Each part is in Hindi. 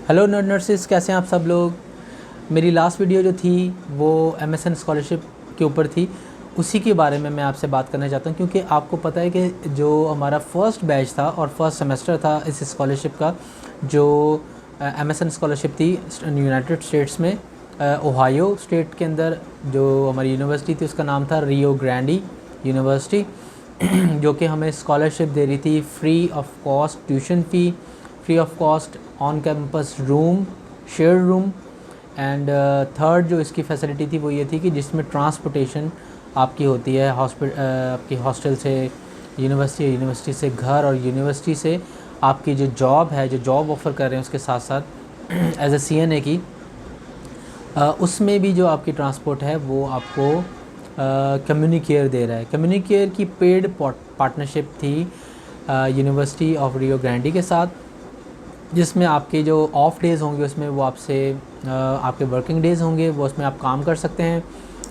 हेलो नर्सेस, कैसे हैं आप सब लोग। मेरी लास्ट वीडियो जो थी वो एमएसएन स्कॉलरशिप के ऊपर थी, उसी के बारे में मैं आपसे बात करना चाहता हूँ, क्योंकि आपको पता है कि जो हमारा फर्स्ट बैच था और फर्स्ट सेमेस्टर था इस स्कॉलरशिप का, जो एमएसएन स्कॉलरशिप थी यूनाइटेड स्टेट्स में, ओहायो स्टेट के अंदर जो हमारी यूनिवर्सिटी थी उसका नाम था रियो ग्रैंडी यूनिवर्सिटी, जो कि हमें स्कॉलरशिप दे रही थी free of cost tuition fee, free of cost on campus room, share room, and third जो इसकी फैसिलिटी थी वो ये थी कि जिसमें ट्रांसपोर्टेशन आपकी होती है आपकी हॉस्टल से यूनिवर्सिटी, यूनिवर्सिटी से घर, और यूनिवर्सिटी से आपकी जो जॉब है, जो जॉब ऑफ़र कर रहे हैं उसके साथ साथ एज ए CNA की, उसमें भी जो आपकी ट्रांसपोर्ट है वो आपको कम्युनिकेयर दे रहा है। कम्युनिकेयर की पेड पार्टनरशिप थी यूनिवर्सिटी ऑफ रियो ग्रैंडी के साथ, जिसमें आपके जो ऑफ डेज़ होंगे उसमें वो आपसे आपके वर्किंग डेज़ होंगे वो उसमें आप काम कर सकते हैं,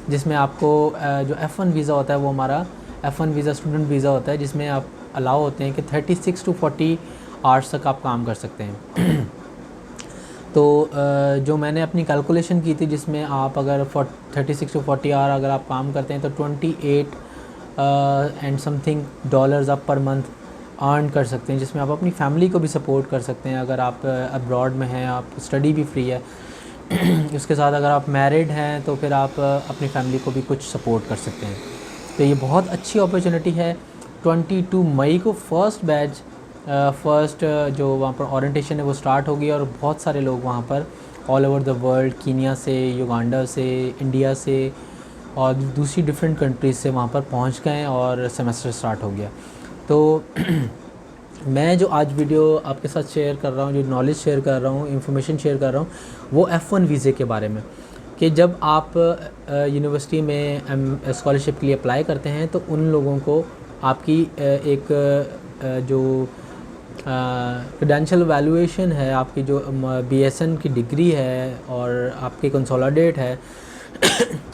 जिसमें आपको जो F1 वीज़ा होता है वो हमारा F1 वीज़ा स्टूडेंट वीज़ा होता है, जिसमें आप अलाउ होते हैं कि 36 to 40 आवर्स तक आप काम कर सकते हैं। तो जो मैंने अपनी कैलकुलेशन की थी, जिसमें आप अगर 36 to 40 आवर अगर आप काम करते हैं तो 28 एंड समथिंग डॉलर्स आप पर मंथ अर्न कर सकते हैं, जिसमें आप अपनी फैमिली को भी सपोर्ट कर सकते हैं। अगर आप अब्रॉड में हैं, आप स्टडी भी फ्री है। उसके साथ अगर आप मैरिड हैं तो फिर आप अपनी फैमिली को भी कुछ सपोर्ट कर सकते हैं। तो ये बहुत अच्छी अपॉर्चुनिटी है। 22 मई को फर्स्ट बैच फर्स्ट जो वहाँ पर ओरिएंटेशन है वो स्टार्ट होगी, और बहुत सारे लोग वहाँ पर all over the world, Kenya से, युगांडा से, इंडिया से और दूसरी डिफरेंट कंट्रीज़ से वहाँ पर पहुँच गए और सेमेस्टर स्टार्ट हो गया। तो मैं जो आज वीडियो आपके साथ शेयर कर रहा हूँ, जो नॉलेज शेयर कर रहा हूँ, इन्फॉर्मेशन शेयर कर रहा हूँ, वो F1 वीज़े के बारे में, कि जब आप यूनिवर्सिटी में स्कॉलरशिप के लिए अप्लाई करते हैं तो उन लोगों को आपकी एक जो क्रेडेंशियल वैल्यूएशन है, आपकी जो BSN की डिग्री है और आपकी कंसोलिडेट है,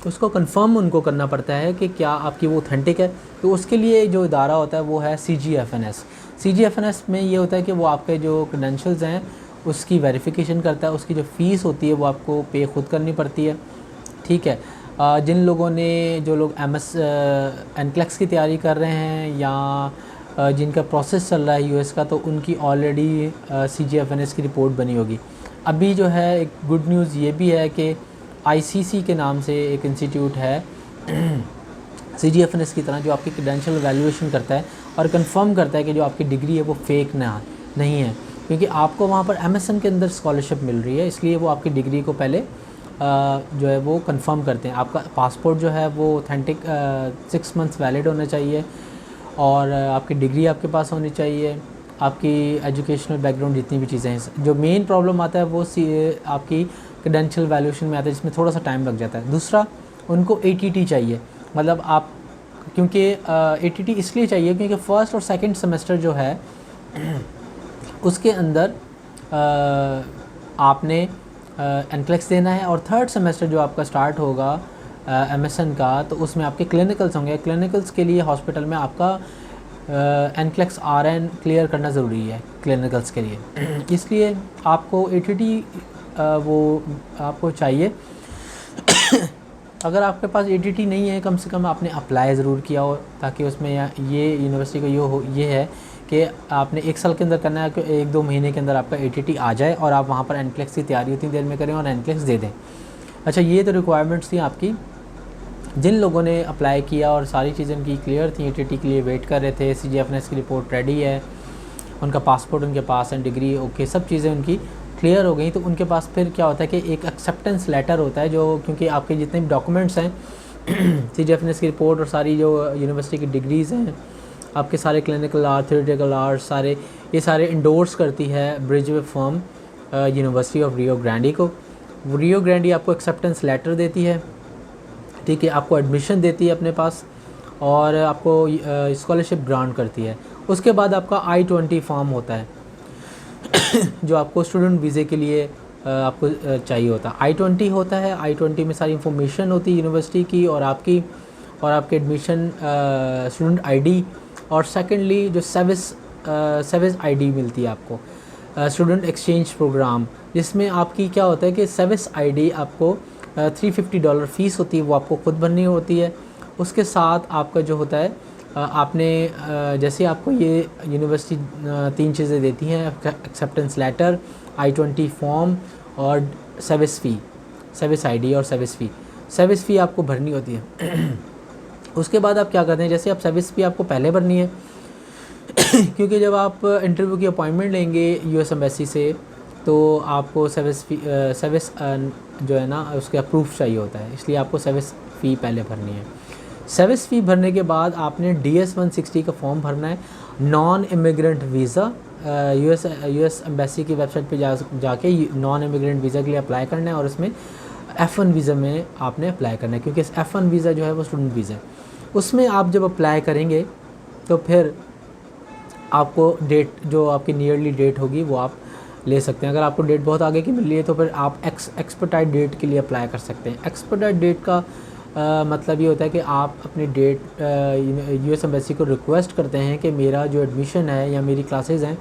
उसको कंफर्म उनको करना पड़ता है कि क्या आपकी वो ऑथेंटिक है। तो उसके लिए जो इदारा होता है वो है CGFNS। CGFNS में ये होता है कि वो आपके जो क्रेडेंशियल्स हैं उसकी वेरिफिकेशन करता है। उसकी जो फ़ीस होती है वो आपको पे खुद करनी पड़ती है, ठीक है। जिन लोगों ने, जो लोग NCLEX की तैयारी कर रहे हैं या जिनका प्रोसेस चल रहा है US का, तो उनकी ऑलरेडी CGFNS की रिपोर्ट बनी होगी। अभी जो है एक गुड न्यूज़ ये भी है कि ICC के नाम से एक इंस्टीट्यूट है CGFNS की तरह, जो आपकी क्रेडेंशियल वैल्यूएशन करता है और कंफर्म करता है कि जो आपकी डिग्री है वो फेक नहीं है, क्योंकि आपको वहाँ पर MSN के अंदर स्कॉलरशिप मिल रही है, इसलिए वो आपकी डिग्री को पहले जो है वो कंफर्म करते हैं। आपका पासपोर्ट जो है वो ऑथेंटिक 6 मंथ्स वैलिड होना चाहिए, और आपकी डिग्री आपके पास होनी चाहिए, आपकी एजुकेशनल बैकग्राउंड, जितनी भी चीज़ें हैं। जो मेन प्रॉब्लम आता है वो आपकी क्रेडेंशियल वैल्यूएशन में आता है, जिसमें थोड़ा सा टाइम लग जाता है। दूसरा, उनको ATT चाहिए, मतलब आप, क्योंकि ATT इसलिए चाहिए क्योंकि फ़र्स्ट और सेकंड सेमेस्टर जो है उसके अंदर आपने NCLEX देना है, और थर्ड सेमेस्टर जो आपका स्टार्ट होगा MSN का, तो उसमें आपके क्लिनिकल्स होंगे। क्लिनिकल्स के लिए हॉस्पिटल में आपका NCLEX RN क्लियर करना ज़रूरी है क्लिनिकल्स के लिए, इसलिए आपको ATT वो आपको चाहिए। अगर आपके पास ATT नहीं है, कम से कम आपने अप्लाई ज़रूर किया हो, ताकि उसमें ये यूनिवर्सिटी को ये है कि आपने 1 साल के अंदर करना है कि 1-2 महीने के अंदर आपका ATT आ जाए और आप वहाँ पर NCLEX की तैयारी उतनी देर में करें और NCLEX दे दें। अच्छा, ये तो रिक्वायरमेंट्स थी आपकी। जिन लोगों ने अप्लाई किया और सारी चीज़ें उनकी क्लियर थी, ATT के लिए वेट कर रहे थे, CGFNS की रिपोर्ट रेडी है, उनका पासपोर्ट उनके पास है, डिग्री ओके, सब चीज़ें उनकी क्लियर हो गई, तो उनके पास फिर क्या होता है कि एक एक्सेप्टेंस लेटर होता है, जो, क्योंकि आपके जितने भी डॉक्यूमेंट्स हैं CGFNS की रिपोर्ट और सारी जो यूनिवर्सिटी की डिग्रीज़ हैं, आपके सारे क्लिनिकल आर, थ्योरेटिकल आर, सारे ये सारे इंडोर्स करती है ब्रिजवे फर्म यूनिवर्सिटी ऑफ रियो ग्रैंडी को। रियो ग्रैंडी आपको एक्सेप्टेंस लेटर देती है, ठीक है, आपको एडमिशन देती है अपने पास, और आपको स्कॉलरशिप ग्रांट करती है। उसके बाद आपका I-20 फॉर्म होता है जो आपको स्टूडेंट वीज़े के लिए आपको चाहिए होता है। I-20 होता है, I-20 में सारी इन्फॉर्मेशन होती है यूनिवर्सिटी की और आपके एडमिशन स्टूडेंट ID, और सेकेंडली जो सर्विस ID मिलती है आपको। स्टूडेंट एक्सचेंज प्रोग्राम, जिसमें आपकी क्या होता है कि सर्विस आईडी आपको $350 फ़ीस होती है, वो आपको खुद भरनी होती है। उसके साथ आपका जो होता है आपने जैसे आपको ये यूनिवर्सिटी 3 चीज़ें देती हैं, एक्सेप्टेंस लेटर, I-20 फॉर्म और सर्विस फ़ी, सर्विस आईडी और सर्विस फ़ी। सर्विस फ़ी आपको भरनी होती है। उसके बाद आप क्या करते हैं, जैसे आप सर्विस फ़ी आपको पहले भरनी है क्योंकि जब आप इंटरव्यू की अपॉइंटमेंट लेंगे यूएस एम्बेसी से, तो आपको सर्विस जो है ना उसका प्रूफ चाहिए होता है, इसलिए आपको सर्विस फ़ी पहले भरनी है। सर्विस फ़ी भरने के बाद आपने DS-160 का फॉर्म भरना है। Non immigrant visa, US embassy की वेबसाइट पे जाके नॉन इमिग्रेंट वीज़ा के लिए अप्लाई करना है, और उसमें F1 वीज़ा में आपने अप्लाई करना है, क्योंकि F1 वीज़ा जो है वो स्टूडेंट वीज़ा है। उसमें आप जब अप्लाई करेंगे तो फिर आपको डेट, जो आपकी नियरली डेट होगी वो आप ले सकते हैं। अगर आपको डेट बहुत आगे की मिल रही है तो फिर आप एक्सपर्टाइट डेट के लिए अप्लाई कर सकते हैं। एक्सपर्टाइट डेट का मतलब ये होता है कि आप अपनी डेट यूएस एम्बेसी को रिक्वेस्ट करते हैं कि मेरा जो एडमिशन है या मेरी क्लासेस हैं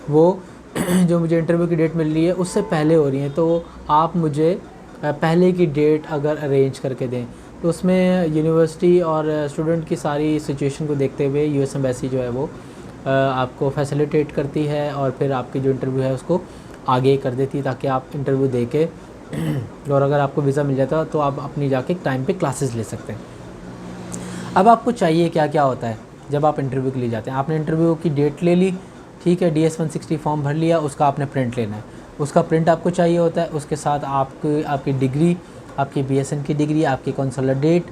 वो जो मुझे इंटरव्यू की डेट मिल रही है उससे पहले हो रही हैं, तो आप मुझे पहले की डेट अगर अरेंज करके दें। तो उसमें यूनिवर्सिटी और स्टूडेंट की सारी सिचुएशन को देखते हुए यूएस एम्बेसी जो है वो आपको फैसिलिटेट करती है, और फिर आपकी जो इंटरव्यू है उसको आगे कर देती है, ताकि आप इंटरव्यू दे के और अगर आपको वीज़ा मिल जाता तो आप अपनी जाके टाइम पे क्लासेस ले सकते हैं। अब आपको चाहिए क्या क्या होता है जब आप इंटरव्यू के लिए जाते हैं। आपने इंटरव्यू की डेट ले ली, ठीक है, DS-160 फॉर्म भर लिया, उसका आपने प्रिंट लेना है, उसका प्रिंट आपको चाहिए होता है। उसके साथ आपकी डिग्री, आपकी BSN की डिग्री, आपकी कौंसलर डेट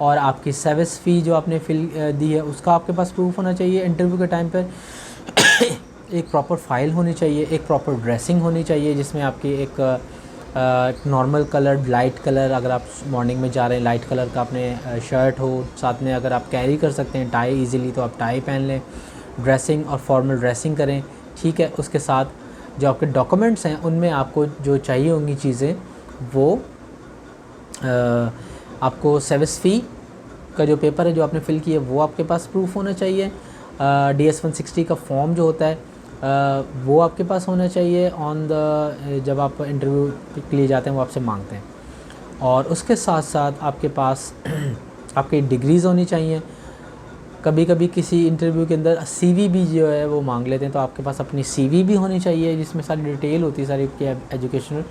और आपकी सर्विस फ़ी जो आपने फिल दी है उसका आपके पास प्रूफ होना चाहिए। इंटरव्यू के टाइम पर एक प्रॉपर फ़ाइल होनी चाहिए, एक प्रॉपर ड्रेसिंग होनी चाहिए, जिसमें आपकी एक नॉर्मल कलर, लाइट कलर, अगर आप मॉर्निंग में जा रहे हैं लाइट कलर का आपने शर्ट हो, साथ में अगर आप कैरी कर सकते हैं टाई इजीली तो आप टाई पहन लें। ड्रेसिंग और फॉर्मल ड्रेसिंग करें, ठीक है। उसके साथ जो आपके डॉक्यूमेंट्स हैं उनमें आपको जो चाहिए होंगी चीज़ें वो आपको सर्विस फ़ी का जो पेपर है जो आपने फ़िल किया वो आपके पास प्रूफ होना चाहिए। DS-160 का फॉर्म जो होता है वो आपके पास होना चाहिए जब आप इंटरव्यू के लिए जाते हैं वो आपसे मांगते हैं। और उसके साथ साथ आपके पास आपकी डिग्रीज़ होनी चाहिए। कभी कभी किसी इंटरव्यू के अंदर CV भी जो है वो मांग लेते हैं, तो आपके पास अपनी CV भी होनी चाहिए जिसमें सारी डिटेल होती है, सारी एजुकेशनल।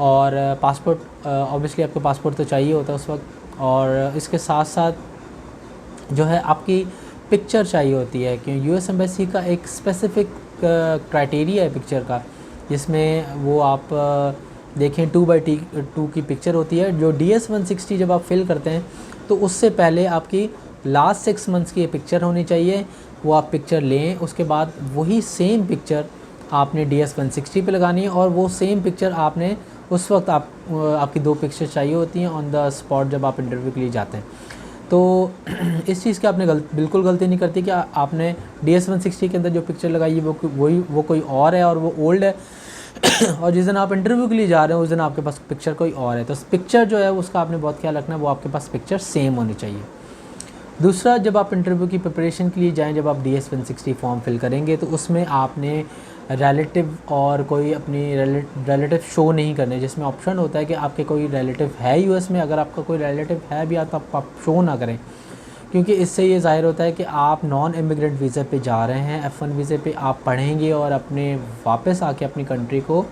और पासपोर्ट, ऑब्वियसली आपको पासपोर्ट तो चाहिए होता है उस वक्त। और इसके साथ साथ जो है आपकी पिक्चर चाहिए होती है, क्योंकि यूएस एम्बेसी का एक स्पेसिफ़िक क्राइटेरिया है पिक्चर का, जिसमें वो आप देखें 2x2 की पिक्चर होती है। जो DS-160 जब आप फिल करते हैं तो उससे पहले आपकी लास्ट 6 मंथ्स की पिक्चर होनी चाहिए, वो आप पिक्चर लें। उसके बाद वही सेम पिक्चर आपने DS-160 पे लगानी है, और वो सेम पिक्चर आपने उस वक्त आपकी 2 पिक्चर चाहिए होती हैं ऑन द स्पॉट जब आप इंटरव्यू के लिए जाते हैं। तो इस चीज़ की आपने बिल्कुल गलती नहीं करती कि आपने DS-160 के अंदर जो पिक्चर लगाई है वो कोई और है और वो ओल्ड है और जिस दिन आप इंटरव्यू के लिए जा रहे हैं उस दिन आपके पास पिक्चर कोई और है। तो पिक्चर जो है उसका आपने बहुत ख्याल रखना है, वो आपके पास पिक्चर सेम होनी चाहिए। दूसरा, जब आप इंटरव्यू की प्रिपरेशन के लिए जाएं, जब आप DS-160 फॉर्म फिल करेंगे तो उसमें आपने रिलेटिव और कोई अपनी रिलेटिव शो नहीं करने, जिसमें ऑप्शन होता है कि आपके कोई रिलेटिव है यूएस में। अगर आपका कोई रिलेटिव है भी तो आप शो ना करें, क्योंकि इससे ये ज़ाहिर होता है कि आप नॉन इमिग्रेंट वीज़ा पे जा रहे हैं। F1 वीज़े पे आप पढ़ेंगे और अपने वापस आके अपनी कंट्री को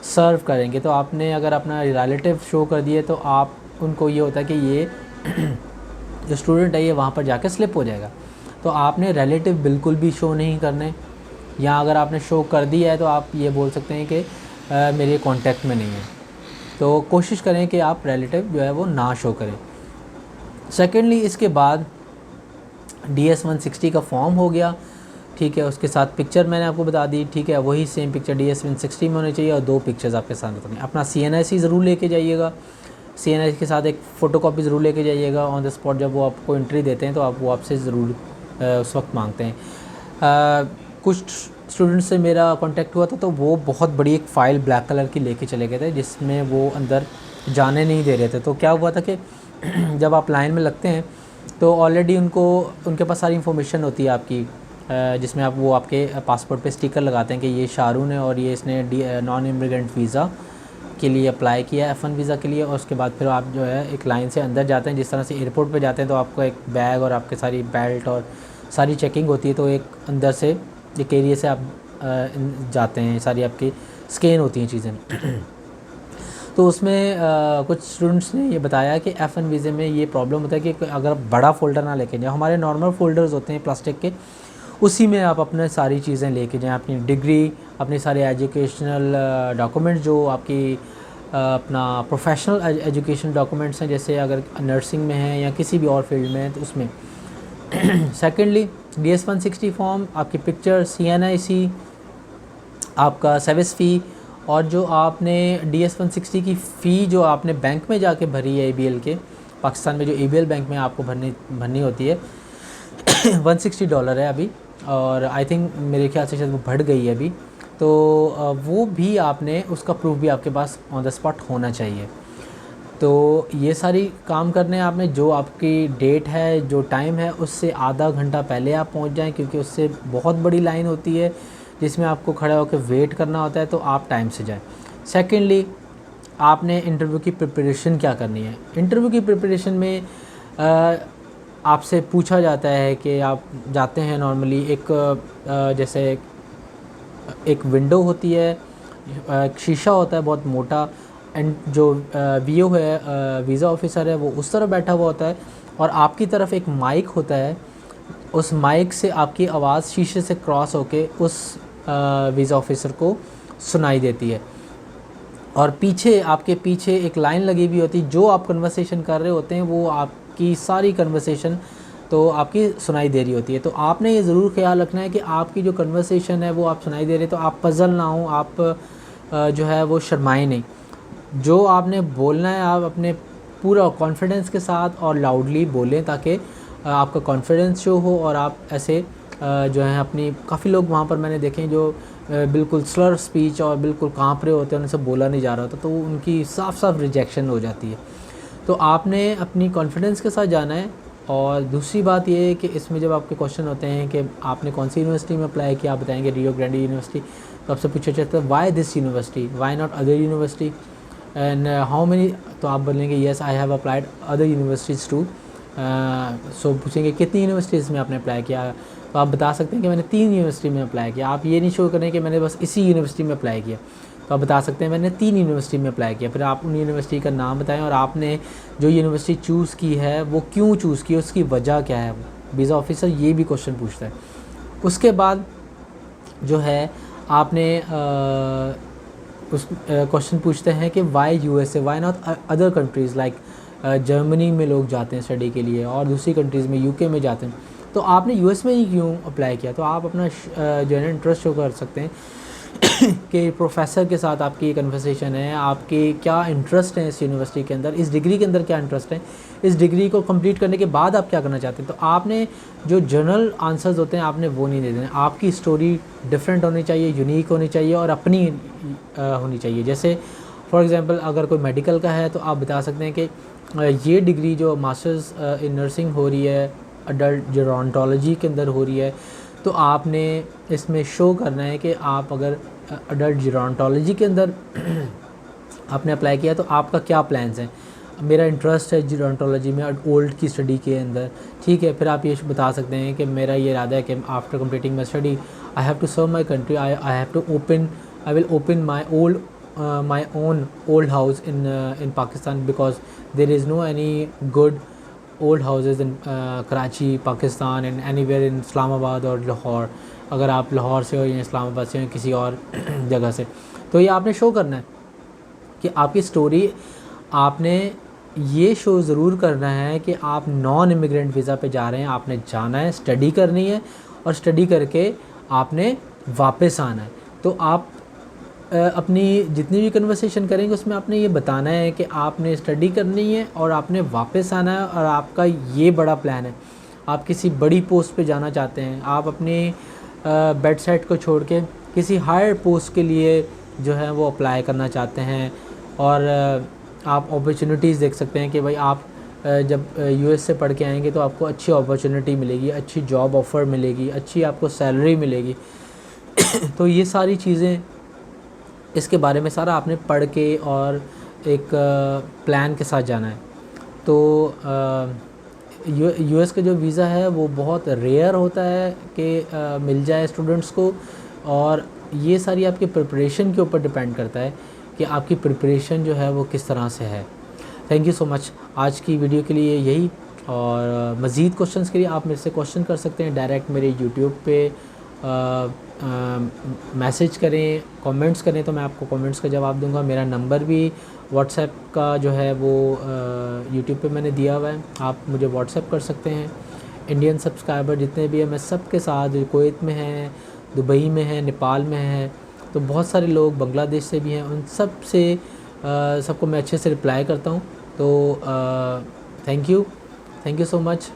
सर्व करेंगे। तो आपने अगर अपना रिलेटिव शो कर दिए तो आप उनको ये होता है कि ये जो स्टूडेंट है ये वहाँ पर जाके स्लिप हो जाएगा। तो आपने रिलेटिव बिल्कुल भी शो नहीं करने, या अगर आपने शो कर दिया है तो आप ये बोल सकते हैं कि मेरे कॉन्टैक्ट में नहीं है। तो कोशिश करें कि आप रिलेटिव जो है वो ना शो करें। सेकेंडली, इसके बाद DS-160 का फॉर्म हो गया, ठीक है। उसके साथ पिक्चर मैंने आपको बता दी, ठीक है। वही सेम पिक्चर DS-160 में होनी चाहिए और 2 पिक्चर्स आपके साथ होंगे। अपना CNIC ज़रूर लेके जाइएगा, CNIC के साथ एक फ़ोटोकॉपी ज़रूर लेके जाइएगा ऑन द स्पॉट। जब वो आपको एंट्री देते हैं तो वो आपसे ज़रूर उस वक्त मांगते हैं। कुछ स्टूडेंट से मेरा कांटेक्ट हुआ था तो वो बहुत बड़ी एक फ़ाइल ब्लैक कलर की लेके चले गए थे, जिसमें वो अंदर जाने नहीं दे रहे थे। तो क्या हुआ था कि जब आप लाइन में लगते हैं तो ऑलरेडी उनके पास सारी इन्फॉर्मेशन होती है आपकी, जिसमें आप वो आपके पासपोर्ट पे स्टिकर लगाते हैं कि ये शारून है और ये इसने नॉन इमिग्रेंट वीज़ा के लिए अप्लाई किया F1 वीज़ा के लिए। और उसके बाद फिर आप जो है एक लाइन से अंदर जाते हैं, जिस तरह से एयरपोर्ट पे जाते हैं तो आपको एक बैग और आपके सारी बेल्ट और सारी चेकिंग होती है, तो एक अंदर से एक एरिया से आप जाते हैं, सारी आपकी स्कैन होती हैं चीज़ें। तो उसमें कुछ स्टूडेंट्स ने ये बताया कि F1 वीज़े में ये प्रॉब्लम होता है कि अगर फ़ोल्डर फ़ोल्डर ना लेके जाए, हमारे नॉर्मल फ़ोल्डर्स होते हैं प्लास्टिक के, उसी में आप अपने सारी चीज़ें लेके जाएं, अपनी डिग्री, अपने सारे एजुकेशनल डॉक्यूमेंट्स जो आपकी अपना प्रोफेशनल एजुकेशन डॉक्यूमेंट्स हैं, जैसे अगर नर्सिंग में है या किसी भी और फील्ड में है तो उसमें। सेकेंडली DS 160 फॉर्म, आपकी पिक्चर, CNIC, आपका सर्विस फ़ी, और जो आपने DS 160 की फ़ी जो आपने बैंक में जाके भरी है ABL के, पाकिस्तान में जो ABL बैंक में आपको भरनी होती है $160 है अभी, और आई थिंक मेरे ख्याल से शायद वो बढ़ गई है अभी, तो वो भी आपने, उसका प्रूफ भी आपके पास ऑन द स्पॉट होना चाहिए। तो ये सारी काम करने आपने, जो आपकी डेट है, जो टाइम है, उससे आधा घंटा पहले आप पहुंच जाएं, क्योंकि उससे बहुत बड़ी लाइन होती है जिसमें आपको खड़ा होकर वेट करना होता है, तो आप टाइम से जाएं। सेकेंडली, आपने इंटरव्यू की प्रिपरेशन क्या करनी है। इंटरव्यू की प्रिपरेशन में आपसे पूछा जाता है कि आप जाते हैं नॉर्मली जैसे एक विंडो होती है, एक शीशा होता है बहुत मोटा, एंड जो VO है, वीज़ा ऑफिसर है, वो उस तरफ बैठा हुआ होता है, और आपकी तरफ एक माइक होता है। उस माइक से आपकी आवाज़ शीशे से क्रॉस होके उस वीज़ा ऑफिसर को सुनाई देती है, और आपके पीछे एक लाइन लगी हुई होती है, जो आप कन्वर्सेशन कर रहे होते हैं वो आपकी सारी कन्वर्सेशन तो आपकी सुनाई दे रही होती है। तो आपने ये ज़रूर ख्याल रखना है कि आपकी जो कन्वर्सेशन है वो आप सुनाई दे रहे, तो आप पजल ना हो, आप जो है वो शर्माएं नहीं। जो आपने बोलना है आप अपने पूरा कॉन्फिडेंस के साथ और लाउडली बोलें, ताकि आपका कॉन्फिडेंस शो हो, और आप ऐसे जो है अपनी, काफ़ी लोग वहाँ पर मैंने देखे जो बिल्कुल स्लर स्पीच और बिल्कुल काँप रहे होते हैं, उनसे बोला नहीं जा रहा होता, तो उनकी साफ साफ रिजेक्शन हो जाती है। तो आपने अपनी कॉन्फिडेंस के साथ जाना है। और दूसरी बात ये है कि इसमें जब आपके क्वेश्चन होते हैं कि आपने कौन सी यूनिवर्सिटी में अप्लाई किया, आप बताएंगे रियो ग्रांडे यूनिवर्सिटी, तो आपसे पूछा जाता है why this university, why not other university, and how many, तो आप बोलेंगे yes I have applied other universities too. So पूछेंगे कितनी यूनिवर्सिटीज़ में आपने अप्लाई किया, तो आप बता सकते हैं कि मैंने 3 यूनिवर्सिटी में अप्लाई किया। आप ये नहीं शो करें कि मैंने बस इसी यूनिवर्सिटी में अप्लाई किया, तो आप बता सकते हैं मैंने 3 यूनिवर्सिटी में अप्लाई किया। फिर आप उन यूनिवर्सिटी का नाम बताएं, और आपने जो यूनिवर्सिटी चूज़ की है वो क्यों चूज़ की, उसकी वजह क्या है। वीज़ा ऑफिसर ये भी क्वेश्चन पूछता है। उसके बाद जो है आपने उस क्वेश्चन पूछते हैं कि why USA, why not other countries, like Germany में लोग जाते हैं स्टडी के लिए, और दूसरी कंट्रीज़ में UK में जाते हैं, तो आपने US में ही क्यों अप्लाई किया। तो आप अपना जो है ना इंटरेस्ट शो कर सकते हैं कि प्रोफेसर के साथ आपकी कन्वर्सेशन है, आपके क्या इंटरेस्ट हैं इस यूनिवर्सिटी के अंदर, इस डिग्री के अंदर क्या इंटरेस्ट है, इस डिग्री को कंप्लीट करने के बाद आप क्या करना चाहते हैं। तो आपने जो जनरल आंसर्स होते हैं आपने वो नहीं दे देने, आपकी स्टोरी डिफरेंट होनी चाहिए, यूनिक होनी चाहिए, और अपनी होनी चाहिए। जैसे फॉर एग्ज़ाम्पल अगर कोई मेडिकल का है तो आप बता सकते हैं कि ये डिग्री जो मास्टर्स इन नर्सिंग हो रही है, अडल्ट जेरोंटोलॉजी के अंदर हो रही है, तो आपने इसमें शो करना है कि आप अगर अडल्ट जेरोंटोलॉजी के अंदर आपने अप्लाई किया तो आपका क्या प्लान्स हैं। मेरा इंटरेस्ट है जेरोंटोलॉजी में, ओल्ड की स्टडी के अंदर, ठीक है। फिर आप ये बता सकते हैं कि मेरा ये इरादा है कि after completing my study I have to serve my country, I have to I will open my own old house in Pakistan, because there is no any good old houses in Karachi, Pakistan, and anywhere in Islamabad और लाहौर, अगर आप लाहौर से हो या इस्लामाबाद से हो किसी और जगह से। तो ये आपने शो करना है कि आपकी स्टोरी, आपने ये शो ज़रूर करना है कि आप नॉन इमिग्रेंट वीज़ा पे जा रहे हैं, आपने जाना है, स्टडी करनी है, और स्टडी करके आपने वापस आना है। तो आप अपनी जितनी भी कन्वर्सेशन करेंगे उसमें आपने ये बताना है कि आपने स्टडी करनी है और आपने वापस आना है, और आपका ये बड़ा प्लान है, आप किसी बड़ी पोस्ट पे जाना चाहते हैं, आप अपने बेड साइड को छोड़ के किसी हायर पोस्ट के लिए जो है वो अप्लाई करना चाहते हैं, और आप अपॉर्चुनिटीज़ देख सकते हैं कि भाई आप जब यूएस से पढ़ के आएंगे तो आपको अच्छी अपॉर्चुनिटी मिलेगी, अच्छी जॉब ऑफ़र मिलेगी, अच्छी आपको सैलरी मिलेगी। तो ये सारी चीज़ें, इसके बारे में सारा आपने पढ़ के और एक प्लान के साथ जाना है। तो यूएस का जो वीज़ा है वो बहुत रेयर होता है कि मिल जाए स्टूडेंट्स को, और ये सारी आपकी प्रिपरेशन के ऊपर डिपेंड करता है कि आपकी प्रिपरेशन जो है वो किस तरह से है। Thank you so much. आज की वीडियो के लिए यही, और मज़ीद क्वेश्चंस के लिए आप मेरे से क्वेश्चन कर सकते हैं डायरेक्ट मेरे यूट्यूब पे मैसेज करें, कमेंट्स करें तो मैं आपको कमेंट्स का जवाब दूंगा। मेरा नंबर भी व्हाट्सएप का जो है वो यूट्यूब पे मैंने दिया हुआ है, आप मुझे व्हाट्सएप कर सकते हैं। इंडियन सब्सक्राइबर जितने भी हैं मैं सबके साथ, कुवैत में हैं, दुबई में हैं, नेपाल में हैं, तो बहुत सारे लोग बांग्लादेश से भी हैं, उन सब से सबको मैं अच्छे से रिप्लाई करता हूँ। तो थैंक यू सो मच।